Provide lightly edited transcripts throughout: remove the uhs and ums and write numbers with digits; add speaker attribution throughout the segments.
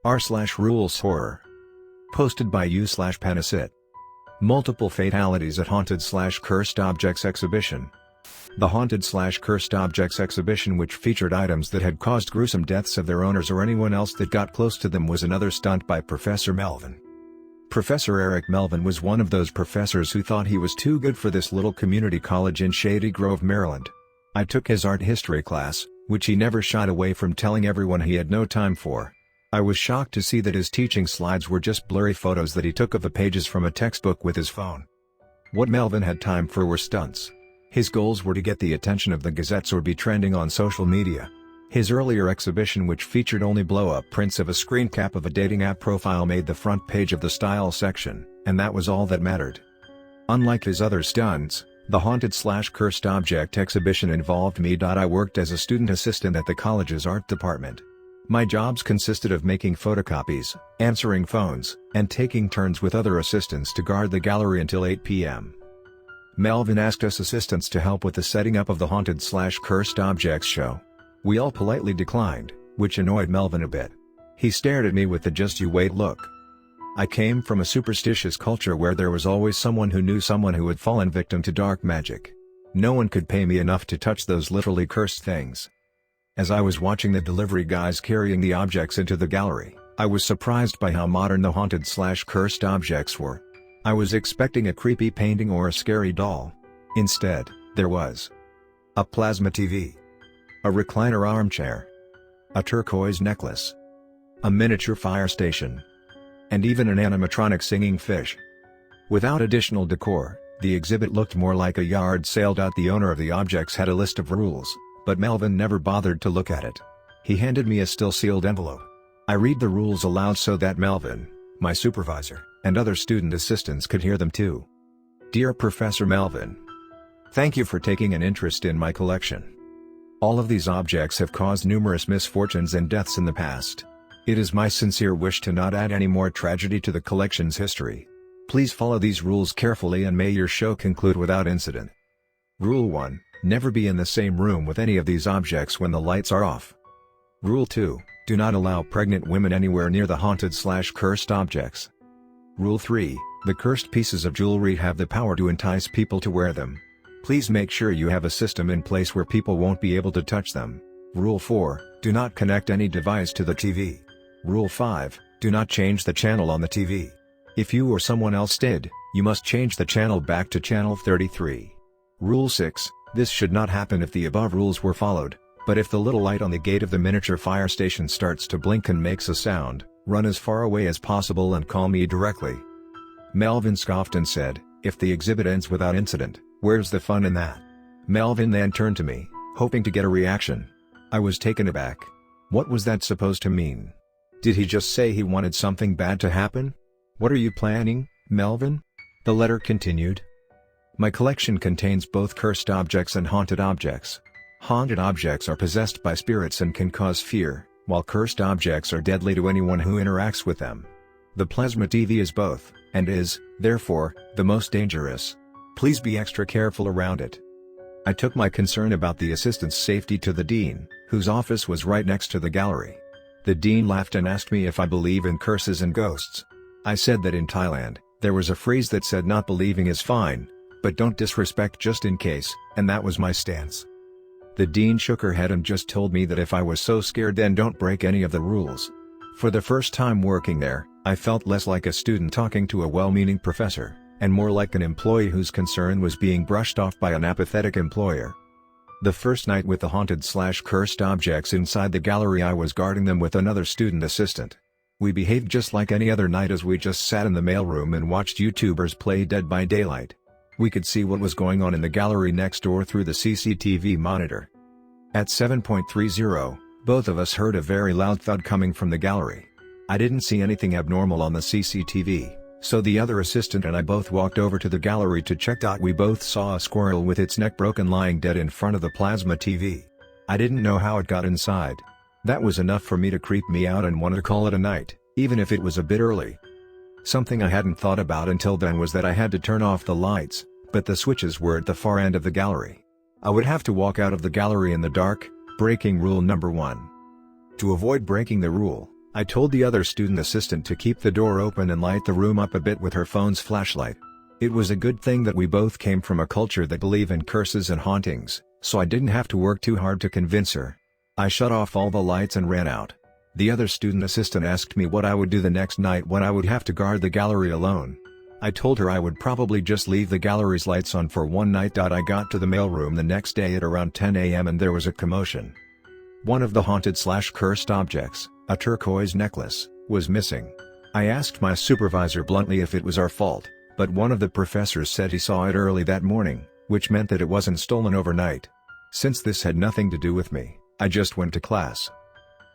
Speaker 1: r/rules horror. Posted by u/Panasit. Multiple fatalities at haunted/cursed objects exhibition. The haunted/cursed objects exhibition, which featured items that had caused gruesome deaths of their owners or anyone else that got close to them, was another stunt by Professor Melvin. Professor Eric Melvin was one of those professors who thought he was too good for this little community college in Shady Grove, Maryland. I took his art history class, which he never shied away from telling everyone he had no time for. I was shocked to see that his teaching slides were just blurry photos that he took of the pages from a textbook with his phone. What Melvin had time for were stunts. His goals were to get the attention of the gazettes or be trending on social media. His earlier exhibition, which featured only blow-up prints of a screen cap of a dating app profile, made the front page of the style section, and that was all that mattered. Unlike his other stunts, the haunted/cursed object exhibition involved me. I worked as a student assistant at the college's art department. My jobs consisted of making photocopies, answering phones, and taking turns with other assistants to guard the gallery until 8 p.m. Melvin asked us assistants to help with the setting up of the haunted/cursed objects show. We all politely declined, which annoyed Melvin a bit. He stared at me with the "just you wait" look. I came from a superstitious culture where there was always someone who knew someone who had fallen victim to dark magic. No one could pay me enough to touch those literally cursed things. As I was watching the delivery guys carrying the objects into the gallery, I was surprised by how modern the haunted/cursed objects were. I was expecting a creepy painting or a scary doll. Instead, there was a plasma TV, a recliner armchair, a turquoise necklace, a miniature fire station, and even an animatronic singing fish. Without additional decor, the exhibit looked more like a yard sale. The owner of the objects had a list of rules, but Melvin never bothered to look at it. He handed me a still-sealed envelope. I read the rules aloud so that Melvin, my supervisor, and other student assistants could hear them too. Dear Professor Melvin, thank you for taking an interest in my collection. All of these objects have caused numerous misfortunes and deaths in the past. It is my sincere wish to not add any more tragedy to the collection's history. Please follow these rules carefully and may your show conclude without incident. Rule 1. Never be in the same room with any of these objects when the lights are off. Rule 2. Do not allow pregnant women anywhere near the haunted/cursed objects. Rule 3. The cursed pieces of jewelry have the power to entice people to wear them. Please make sure you have a system in place where people won't be able to touch them. Rule 4. Do not connect any device to the TV. Rule 5. Do not change the channel on the TV. If you or someone else did, you must change the channel back to channel 33. Rule 6. This should not happen if the above rules were followed, but if the little light on the gate of the miniature fire station starts to blink and makes a sound, run as far away as possible and call me directly. Melvin scoffed and said, if the exhibit ends without incident, where's the fun in that? Melvin then turned to me, hoping to get a reaction. I was taken aback. What was that supposed to mean? Did he just say he wanted something bad to happen? What are you planning, Melvin? The letter continued. My collection contains both cursed objects and haunted objects. Haunted objects are possessed by spirits and can cause fear, while cursed objects are deadly to anyone who interacts with them. The plasma TV is both, and is, therefore, the most dangerous. Please be extra careful around it. I took my concern about the assistant's safety to the dean, whose office was right next to the gallery. The dean laughed and asked me if I believe in curses and ghosts. I said that in Thailand, there was a phrase that said not believing is fine, but don't disrespect just in case, and that was my stance. The dean shook her head and just told me that if I was so scared then don't break any of the rules. For the first time working there, I felt less like a student talking to a well-meaning professor, and more like an employee whose concern was being brushed off by an apathetic employer. The first night with the haunted/cursed objects inside the gallery, I was guarding them with another student assistant. We behaved just like any other night as we just sat in the mailroom and watched YouTubers play Dead by Daylight. We could see what was going on in the gallery next door through the CCTV monitor. At 7:30, both of us heard a very loud thud coming from the gallery. I didn't see anything abnormal on the CCTV, so the other assistant and I both walked over to the gallery to check. We both saw a squirrel with its neck broken lying dead in front of the plasma TV. I didn't know how it got inside. That was enough for me to creep me out and wanted to call it a night, even if it was a bit early. Something I hadn't thought about until then was that I had to turn off the lights, but the switches were at the far end of the gallery. I would have to walk out of the gallery in the dark, breaking rule number 1. To avoid breaking the rule, I told the other student assistant to keep the door open and light the room up a bit with her phone's flashlight. It was a good thing that we both came from a culture that believed in curses and hauntings, so I didn't have to work too hard to convince her. I shut off all the lights and ran out. The other student assistant asked me what I would do the next night when I would have to guard the gallery alone. I told her I would probably just leave the gallery's lights on for one night. I got to the mailroom the next day at around 10 a.m. and there was a commotion. One of the haunted/cursed objects, a turquoise necklace, was missing. I asked my supervisor bluntly if it was our fault, but one of the professors said he saw it early that morning, which meant that it wasn't stolen overnight. Since this had nothing to do with me, I just went to class.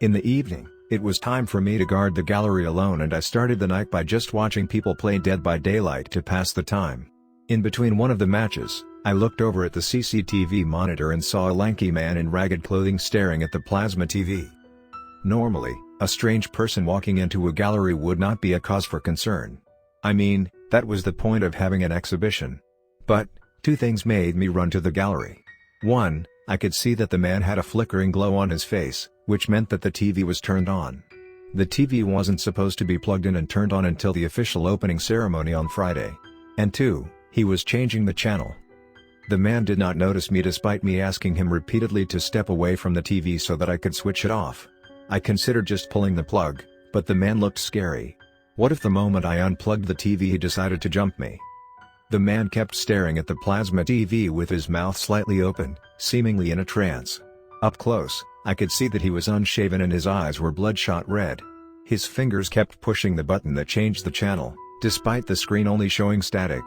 Speaker 1: In the evening, it was time for me to guard the gallery alone and I started the night by just watching people play Dead by Daylight to pass the time. In between one of the matches, I looked over at the CCTV monitor and saw a lanky man in ragged clothing staring at the plasma TV. Normally, a strange person walking into a gallery would not be a cause for concern. I mean, that was the point of having an exhibition. But, two things made me run to the gallery. One, I could see that the man had a flickering glow on his face, which meant that the TV was turned on. The TV wasn't supposed to be plugged in and turned on until the official opening ceremony on Friday. And two, he was changing the channel. The man did not notice me despite me asking him repeatedly to step away from the TV so that I could switch it off. I considered just pulling the plug, but the man looked scary. What if the moment I unplugged the TV he decided to jump me? The man kept staring at the plasma TV with his mouth slightly open, seemingly in a trance. Up close, I could see that he was unshaven and his eyes were bloodshot red. His fingers kept pushing the button that changed the channel, despite the screen only showing static.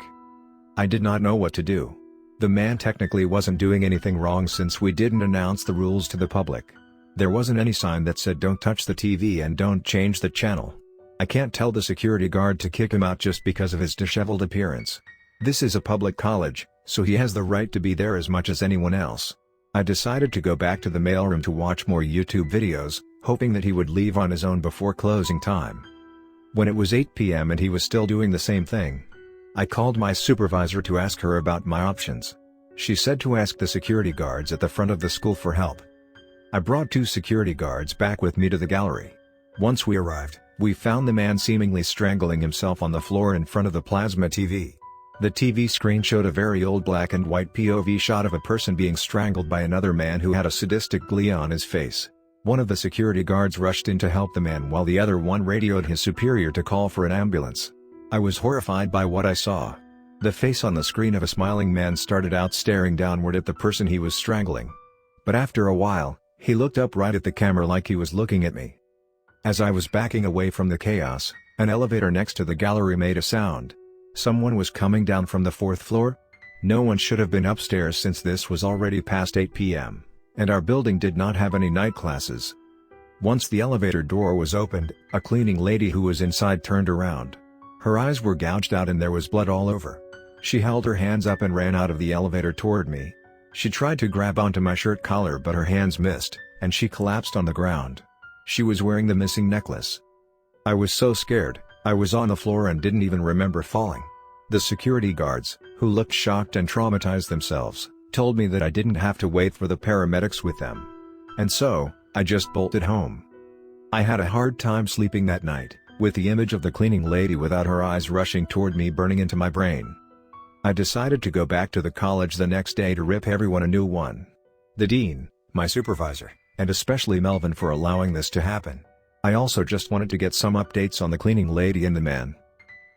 Speaker 1: I did not know what to do. The man technically wasn't doing anything wrong since we didn't announce the rules to the public. There wasn't any sign that said don't touch the TV and don't change the channel. I can't tell the security guard to kick him out just because of his disheveled appearance. This is a public college, so he has the right to be there as much as anyone else. I decided to go back to the mailroom to watch more YouTube videos, hoping that he would leave on his own before closing time. When it was 8 p.m. and he was still doing the same thing, I called my supervisor to ask her about my options. She said to ask the security guards at the front of the school for help. I brought 2 security guards back with me to the gallery. Once we arrived, we found the man seemingly strangling himself on the floor in front of the plasma TV. The TV screen showed a very old black and white POV shot of a person being strangled by another man who had a sadistic glee on his face. One of the security guards rushed in to help the man while the other one radioed his superior to call for an ambulance. I was horrified by what I saw. The face on the screen of a smiling man started out staring downward at the person he was strangling. But after a while, he looked up right at the camera like he was looking at me. As I was backing away from the chaos, an elevator next to the gallery made a sound. Someone was coming down from the 4th floor? No one should have been upstairs since this was already past 8 p.m., and our building did not have any night classes. Once the elevator door was opened, a cleaning lady who was inside turned around. Her eyes were gouged out and there was blood all over. She held her hands up and ran out of the elevator toward me. She tried to grab onto my shirt collar but her hands missed, and she collapsed on the ground. She was wearing the missing necklace. I was so scared, I was on the floor and didn't even remember falling. The security guards, who looked shocked and traumatized themselves, told me that I didn't have to wait for the paramedics with them. And so, I just bolted home. I had a hard time sleeping that night, with the image of the cleaning lady without her eyes rushing toward me burning into my brain. I decided to go back to the college the next day to rip everyone a new one. The dean, my supervisor, and especially Melvin for allowing this to happen. I also just wanted to get some updates on the cleaning lady and the man.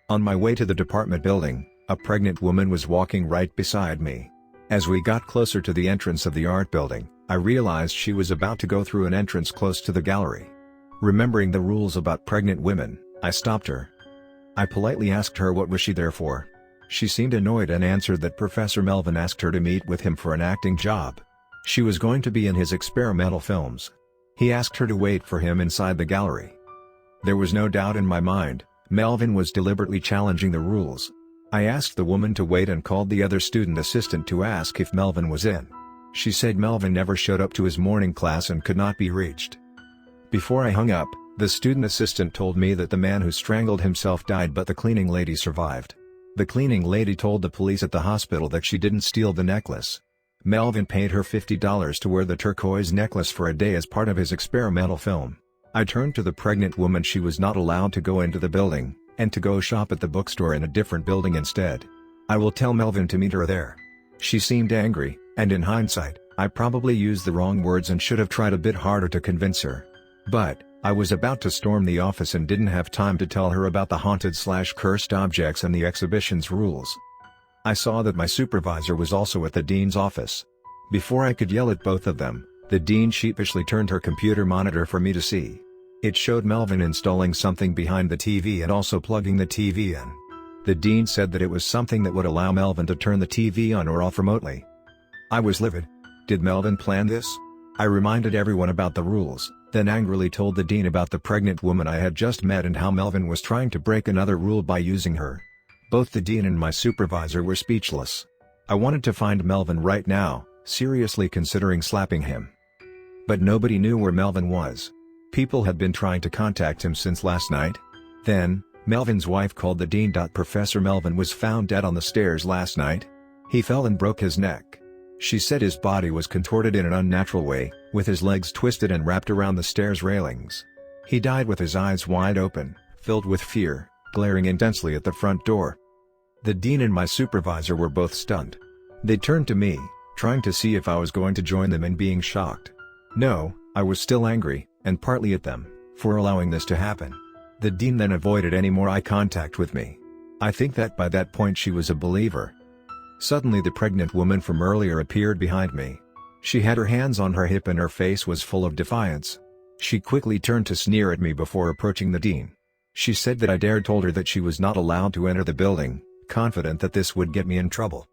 Speaker 1: On my way to the department building, a pregnant woman was walking right beside me. As we got closer to the entrance of the art building, I realized she was about to go through an entrance close to the gallery. Remembering the rules about pregnant women, I stopped her. I politely asked her what was she there for. She seemed annoyed and answered that Professor Melvin asked her to meet with him for an acting job. She was going to be in his experimental films. He asked her to wait for him inside the gallery. There was no doubt in my mind, Melvin was deliberately challenging the rules. I asked the woman to wait and called the other student assistant to ask if Melvin was in. She said Melvin never showed up to his morning class and could not be reached. Before I hung up, the student assistant told me that the man who strangled himself died but the cleaning lady survived. The cleaning lady told the police at the hospital that she didn't steal the necklace. Melvin paid her $50 to wear the turquoise necklace for a day as part of his experimental film. I turned to the pregnant woman. She was not allowed to go into the building, and to go shop at the bookstore in a different building instead. I will tell Melvin to meet her there. She seemed angry, and in hindsight, I probably used the wrong words and should have tried a bit harder to convince her. But, I was about to storm the office and didn't have time to tell her about the haunted/cursed objects and the exhibition's rules. I saw that my supervisor was also at the dean's office. Before I could yell at both of them, the dean sheepishly turned her computer monitor for me to see. It showed Melvin installing something behind the TV and also plugging the TV in. The dean said that it was something that would allow Melvin to turn the TV on or off remotely. I was livid. Did Melvin plan this? I reminded everyone about the rules, then angrily told the dean about the pregnant woman I had just met and how Melvin was trying to break another rule by using her. Both the dean and my supervisor were speechless. I wanted to find Melvin right now, seriously considering slapping him. But nobody knew where Melvin was. People had been trying to contact him since last night. Then, Melvin's wife called the dean. Professor Melvin was found dead on the stairs last night. He fell and broke his neck. She said his body was contorted in an unnatural way, with his legs twisted and wrapped around the stairs railings. He died with his eyes wide open, filled with fear, glaring intensely at the front door. The dean and my supervisor were both stunned. They turned to me, trying to see if I was going to join them in being shocked. No, I was still angry, and partly at them, for allowing this to happen. The dean then avoided any more eye contact with me. I think that by that point she was a believer. Suddenly the pregnant woman from earlier appeared behind me. She had her hands on her hip and her face was full of defiance. She quickly turned to sneer at me before approaching the dean. She said that I told her that she was not allowed to enter the building, confident that this would get me in trouble.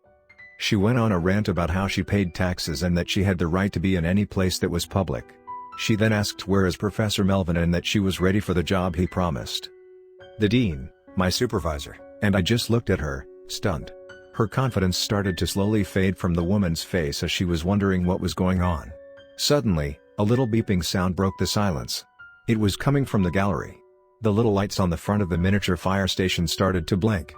Speaker 1: She went on a rant about how she paid taxes and that she had the right to be in any place that was public. She then asked where is Professor Melvin and that she was ready for the job he promised. The dean, my supervisor, and I just looked at her, stunned. Her confidence started to slowly fade from the woman's face as she was wondering what was going on. Suddenly, a little beeping sound broke the silence. It was coming from the gallery. The little lights on the front of the miniature fire station started to blink.